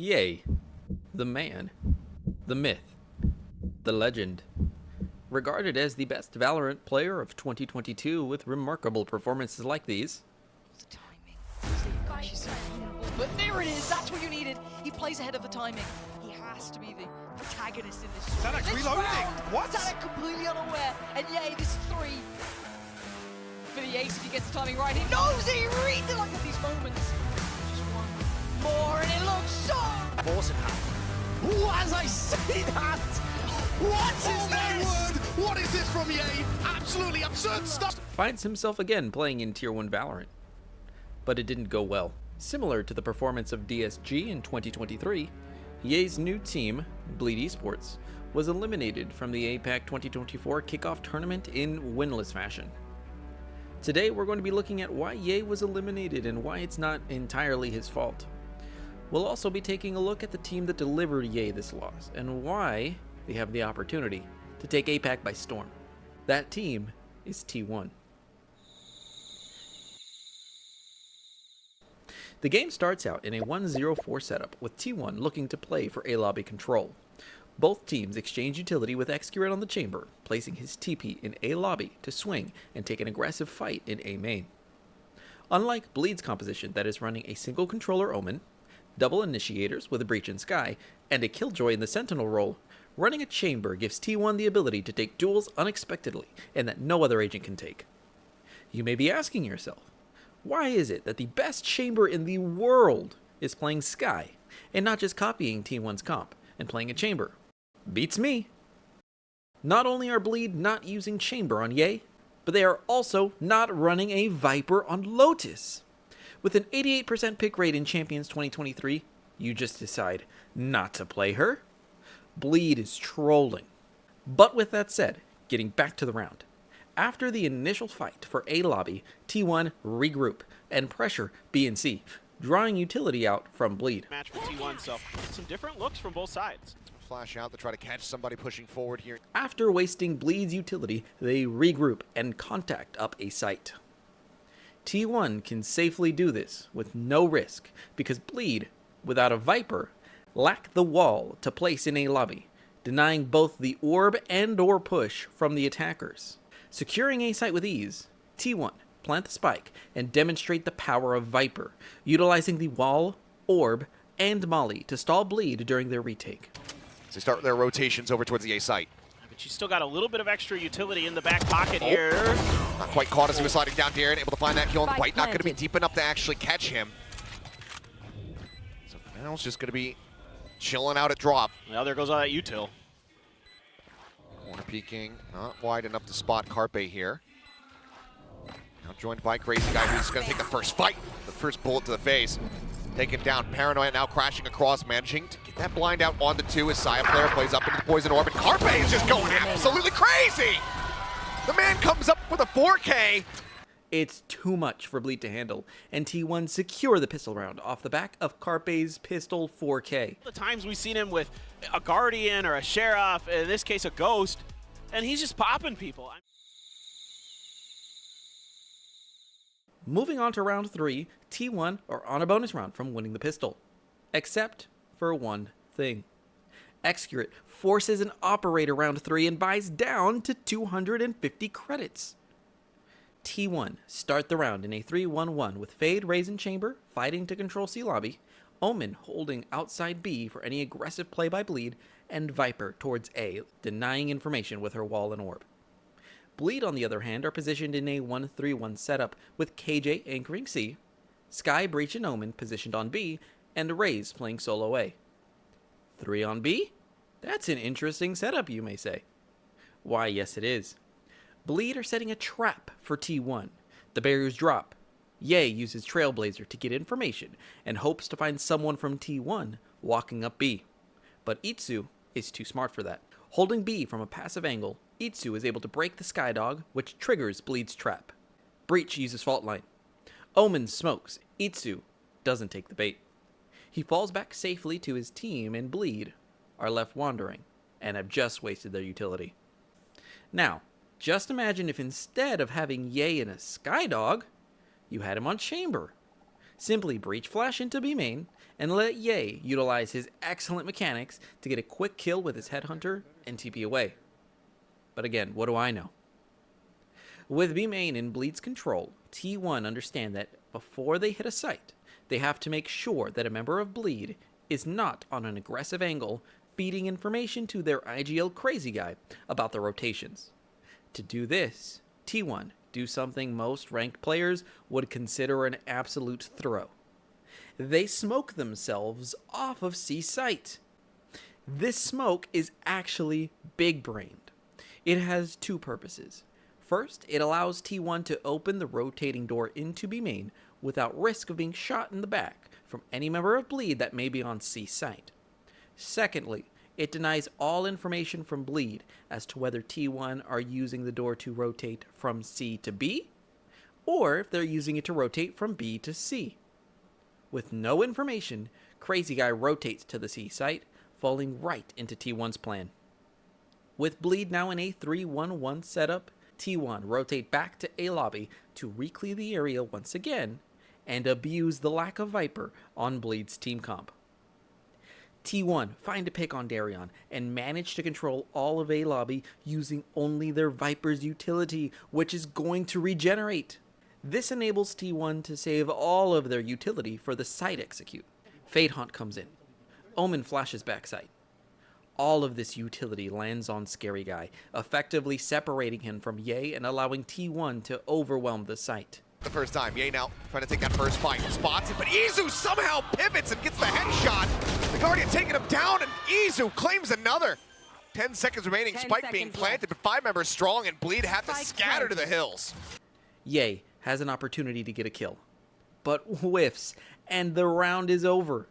Yay. The man. The myth. The legend. Regarded as the best Valorant player of 2022 with remarkable performances like these. The timing. But there it is, that's what you needed. He plays ahead of the timing. He has to be the protagonist in this story. Zanuck reloading! What? Zanuck completely unaware. And yay, this is 3 for the ace if he gets the timing right. He knows it, he reads it like at these moments. Just one more and it looks so... Awesome. As I say that, what is this? What is this from Ye? Absolutely absurd stuff. Finds himself again playing in Tier 1 Valorant. But it didn't go well. Similar to the performance of DSG in 2023, Ye's new team, Bleed Esports, was eliminated from the APAC 2024 kickoff tournament in winless fashion. Today we're going to be looking at why Ye was eliminated and why it's not entirely his fault. We'll also be taking a look at the team that delivered Ye this loss and why they have the opportunity to take APAC by storm. That team is T1. The game starts out in a 1-0-4 setup with T1 looking to play for A lobby control. Both teams exchange utility with Excurate on the chamber, placing his TP in A lobby to swing and take an aggressive fight in A main. Unlike Bleed's composition that is running a single controller Omen, double initiators with a Breach in Sky, and a Killjoy in the Sentinel role, running a chamber gives T1 the ability to take duels unexpectedly and that no other agent can take. You may be asking yourself, why is it that the best chamber in the world is playing Sky and not just copying T1's comp and playing a chamber? Beats me. Not only are Bleed not using chamber on Ye, but they are also not running a Viper on Lotus. With an 88% pick rate in Champions 2023, you just decide not to play her? Bleed is trolling. But with that said, getting back to the round. After the initial fight for A lobby, T1 regroup and pressure B and C, drawing utility out from Bleed. Match for T1, so some different looks from both sides. Flash out to try to catch somebody pushing forward here. After wasting Bleed's utility, they regroup and contact up a site. T1 can safely do this with no risk because Bleed, without a Viper, lack the wall to place in A lobby, denying both the orb and or push from the attackers. Securing A site with ease, T1 plant the spike and demonstrate the power of Viper, utilizing the wall, orb, and molly to stall Bleed during their retake. So they start their rotations over towards the A site. But she's still got a little bit of extra utility in the back pocket here. Not quite caught as he was sliding down Darren, able to find that kill, and White not going to be deep enough to actually catch him. So now it's just going to be chilling out at drop. Well, there goes all that util. Corner peeking, not wide enough to spot Carpe here. Now joined by Crazy Guy, who's going to take the first fight. The first bullet to the face. Taken down, Paranoia now crashing across, managing to get that blind out on the 2 as Saya player plays up into the poison orb, and Carpe is just going absolutely crazy! The man comes up with a 4K. It's too much for Bleed to handle, and T1 secure the pistol round off the back of Carpe's pistol 4K. The times we've seen him with a Guardian or a Sheriff, in this case a Ghost, and he's just popping people. Moving on to round 3, T1 are on a bonus round from winning the pistol. Except for one thing. Excurate forces an operator round 3 and buys down to 250 credits. T1 start the round in a 3-1-1 with Fade, Raisin Chamber fighting to control C lobby, Omen holding outside B for any aggressive play by Bleed, and Viper towards A, denying information with her wall and orb. Bleed, on the other hand, are positioned in a 1-3-1 setup with KJ anchoring C, Sky, Breach, and Omen positioned on B, and Raze playing solo A. 3 on B? That's an interesting setup, you may say. Why, yes it is. Bleed are setting a trap for T1. The barriers drop. Ye uses Trailblazer to get information and hopes to find someone from T1 walking up B. But Itsu is too smart for that. Holding B from a passive angle, Itsu is able to break the Skydog, which triggers Bleed's trap. Breach uses Fault Line. Omen smokes. Itsu doesn't take the bait. He falls back safely to his team, and Bleed are left wandering and have just wasted their utility. Now, just imagine if instead of having Ye in a Skydog, you had him on Chamber. Simply Breach Flash into B main and let Ye utilize his excellent mechanics to get a quick kill with his headhunter and TP away. But again, what do I know? With B main in Bleed's control, T1 understand that before they hit a site, they have to make sure that a member of Bleed is not on an aggressive angle feeding information to their IGL crazy guy about the rotations. To do this, T1 do something most ranked players would consider an absolute throw. They smoke themselves off of C site. This smoke is actually big-brained. It has two purposes. First, it allows T1 to open the rotating door into B main without risk of being shot in the back from any member of Bleed that may be on C site. Secondly, it denies all information from Bleed as to whether T1 are using the door to rotate from C to B, or if they're using it to rotate from B to C. With no information, Crazy Guy rotates to the C site, falling right into T1's plan. With Bleed now in a 3-1-1 setup, T1 rotate back to A lobby to reclear the area once again and abuse the lack of Viper on Bleed's team comp. T1 find a pick on Darion and manage to control all of A lobby using only their Viper's utility, which is going to regenerate. This enables T1 to save all of their utility for the site execute. Fade Hunt comes in. Omen flashes backside. All of this utility lands on Scary Guy, effectively separating him from Ye and allowing T1 to overwhelm the site. The first time, Ye now trying to take that first fight, spots it, but Izu somehow pivots and gets the headshot. The Guardian taking him down, and Izu claims another. 10 seconds remaining, Spike being planted, but 5 members strong, and Bleed have to scatter to the hills. Ye has an opportunity to get a kill, but whiffs, and the round is over.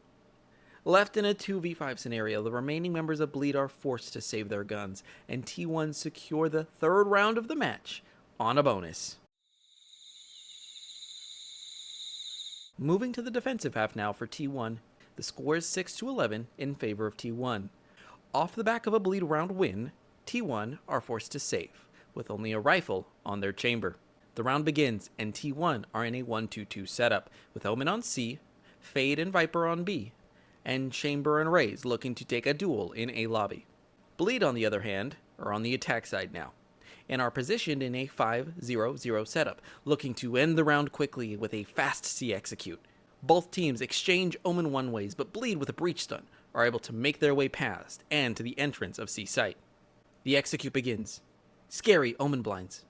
Left in a 2v5 scenario, the remaining members of Bleed are forced to save their guns, and T1 secure the third round of the match on a bonus. Moving to the defensive half now for T1, the score is 6-11 in favor of T1. Off the back of a Bleed round win, T1 are forced to save, with only a rifle on their chamber. The round begins, and T1 are in a 1-2-2 setup, with Omen on C, Fade and Viper on B, and Chamber and Raze looking to take a duel in A lobby. Bleed, on the other hand, are on the attack side now, and are positioned in a 5-0-0 setup, looking to end the round quickly with a fast C execute. Both teams exchange Omen one-ways, but Bleed with a breach stun are able to make their way past and to the entrance of C site. The execute begins. Scary Omen blinds.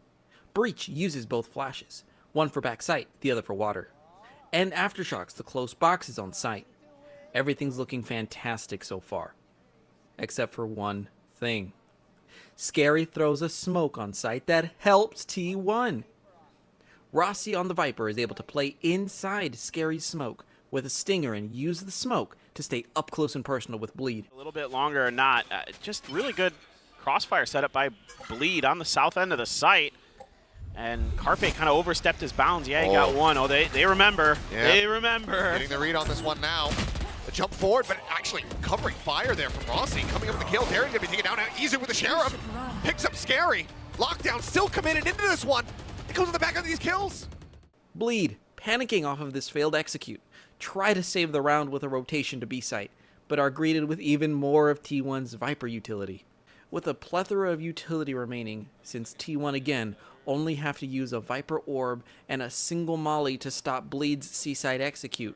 Breach uses both flashes, one for back sight, the other for water, and aftershocks the close boxes on site. Everything's looking fantastic so far, except for one thing. Scary throws a smoke on site that helps T1. Rossi on the Viper is able to play inside Scary's smoke with a stinger and use the smoke to stay up close and personal with Bleed. A little bit longer or not, just really good crossfire setup by Bleed on the south end of the site. And Carpe kind of overstepped his bounds. Yeah, he got one. Oh, they remember. Yeah. They remember. Getting the read on this one now. The jump forward, but actually covering fire there from Rossi. Coming up with the kill. Darren's going to be taken down now. Easy with the Sheriff. Picks up Scary. Lockdown still committed into this one. It goes on the back of these kills. Bleed, panicking off of this failed execute, try to save the round with a rotation to B site, but are greeted with even more of T1's Viper utility. With a plethora of utility remaining, since T1 again only have to use a Viper Orb and a single Molly to stop Bleed's C-side execute,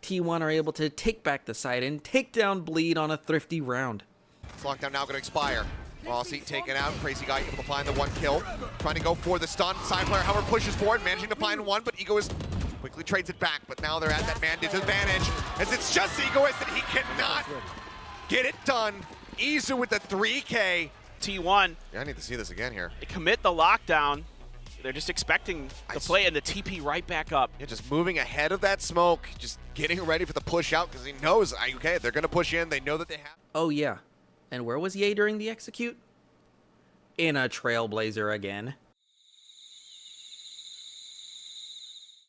T1 are able to take back the site and take down Bleed on a thrifty round. Lockdown now going to expire. Rossi taken out. Crazy Guy able to find the one kill. Trying to go for the stun. Side player, however, pushes forward, managing to find one, but Egoist quickly trades it back. But now they're at that man disadvantage, as it's just Egoist and he cannot get it done. Izu with the 3K. T1. Yeah, I need to see this again here. They commit the lockdown. They're just expecting the play and the TP right back up. Yeah, just moving ahead of that smoke, just getting ready for the push out because he knows, okay, they're going to push in. They know that they have. Oh yeah, and where was Ye during the execute? In a Trailblazer again.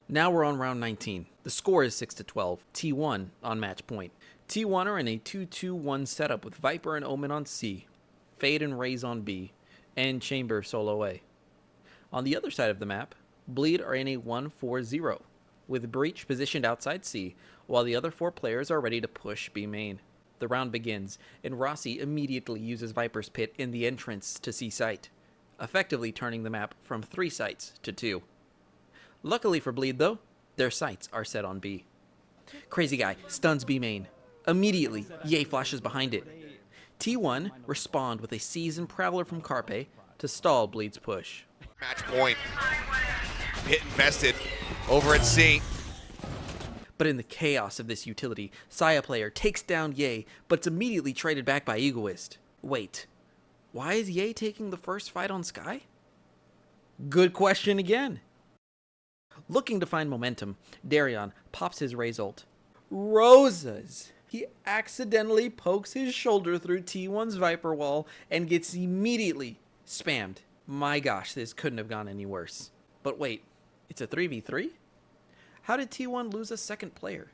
Now we're on round 19. The score is 6-12. T1 on match point. T1 are in a 2-2-1 setup with Viper and Omen on C, Fade and Raze on B, and Chamber solo A. On the other side of the map, Bleed are in a 1-4-0, with Breach positioned outside C, while the other 4 players are ready to push B main. The round begins, and Rossi immediately uses Viper's Pit in the entrance to C site, effectively turning the map from 3 sites to 2. Luckily for Bleed though, their sights are set on B. Crazy Guy stuns B main. Immediately, Ye flashes behind it. T1 respond with a seasoned Prowler from Carpe to stall Bleed's push. Match point. Pit invested over at C. But in the chaos of this utility, Saya player takes down Ye, but it's immediately traded back by Egoist. Wait, why is Ye taking the first fight on Sky? Good question again. Looking to find momentum, Darion pops his Raze ult. Rosas! He accidentally pokes his shoulder through T1's Viper wall and gets immediately spammed. My gosh, this couldn't have gone any worse. But wait, it's a 3v3? How did T1 lose a second player?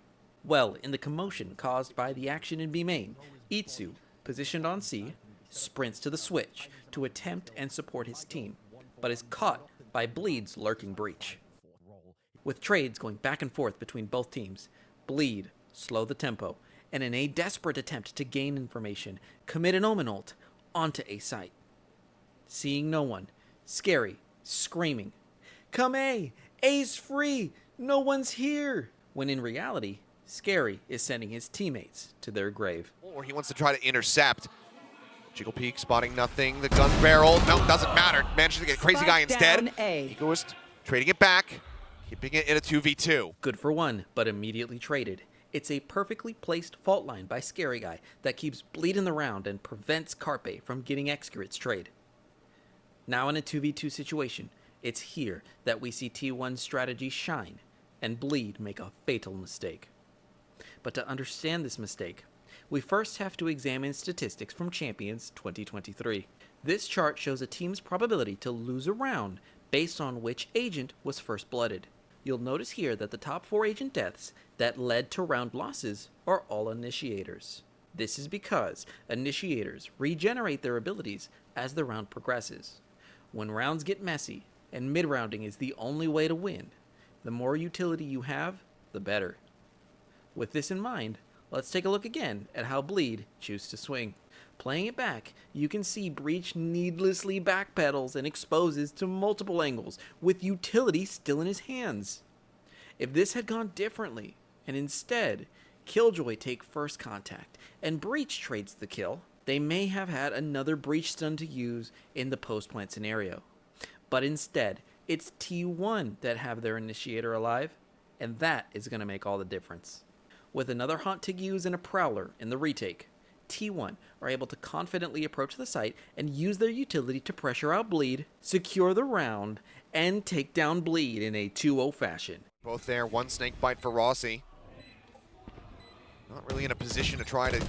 Well, in the commotion caused by the action in B main, Itsu, positioned on C, sprints to the switch to attempt and support his team, but is caught by Bleed's lurking Breach. With trades going back and forth between both teams, Bleed slow the tempo, and in a desperate attempt to gain information, commit an Omen ult onto A site. Seeing no one, Scary, screaming, "Come A! A's free! No one's here!" When in reality, Scary is sending his teammates to their grave. Or he wants to try to intercept. Jiggle Peak spotting nothing. The gun barrel, no, doesn't matter. Manages to get Crazy Guy instead. Egoist trading it back, keeping it in a 2v2. Good for one, but immediately traded. It's a perfectly placed fault line by Scary Guy that keeps Bleed in the round and prevents Carpe from getting Excurate's trade. Now in a 2v2 situation, it's here that we see T1's strategy shine and Bleed make a fatal mistake. But to understand this mistake, we first have to examine statistics from Champions 2023. This chart shows a team's probability to lose a round based on which agent was first blooded. You'll notice here that the top 4 agent deaths that led to round losses are all initiators. This is because initiators regenerate their abilities as the round progresses. When rounds get messy, and mid-rounding is the only way to win, the more utility you have, the better. With this in mind, let's take a look again at how Bleed choose to swing. Playing it back, you can see Breach needlessly backpedals and exposes to multiple angles, with utility still in his hands. If this had gone differently, and instead, Killjoy take first contact, and Breach trades the kill, they may have had another Breach stun to use in the post-plant scenario. But instead, it's T1 that have their initiator alive, and that is going to make all the difference. With another Haunt to use and a Prowler in the retake, T1 are able to confidently approach the site and use their utility to pressure out Bleed, secure the round, and take down Bleed in a 2-0 fashion. Both there, one snake bite for Rossi. Not really in a position to try to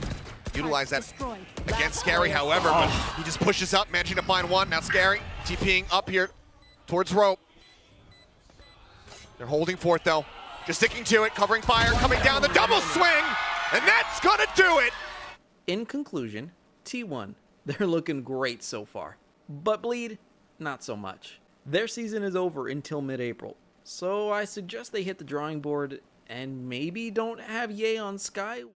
utilize that against Scary, however, but he just pushes up, managing to find one. Now Scary TPing up here towards rope. They're holding fort though, just sticking to it, covering fire, coming down the double swing, and that's gonna do it! In conclusion, T1, they're looking great so far, but Bleed, not so much. Their season is over until mid-April, so I suggest they hit the drawing board and maybe don't have Ye on Sky.